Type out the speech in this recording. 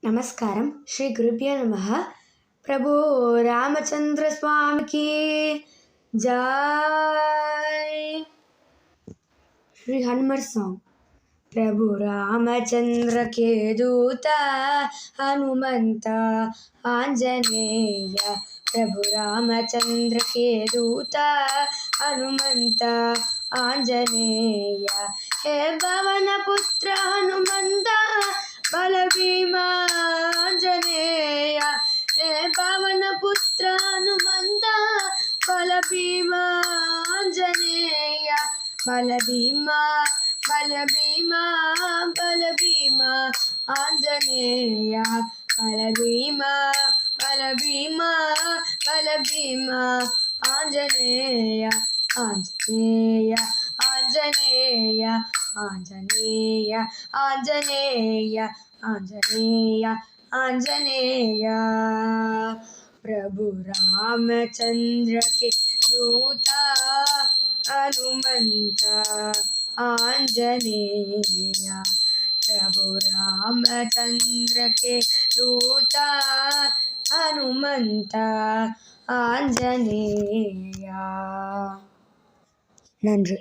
నమస్కారం. శ్రీ గురుభ్యో నమః. ప్రభు రామచంద్ర స్వామికి జై. శ్రీ హనుమర్ సాంగ్. ప్రభు రామచంద్ర के दूत हनुमंत आंजनेय, प्रभु रामचंद्र के दूत हनुमंत आंजनेय, हे पवन पुत्र हनुमंत बल भीमा आंजनेय, हे पवन पुत्र हनुमंत बल भीमा आंजनेय, बल भीमा बल भीमा बल भीमा आंजनेय, बल भीमा बल भीमा बल भीमा आंजनेय, आंजनेय आंजनेय आंजनेय आंजनेय आंजनेय आंजनेय, प्रभु रामचंद्र के दूत हनुमंत आंजनेय, प्रभु रामचंद्र के दूत हनुमंत आंजनेय. நன்றி.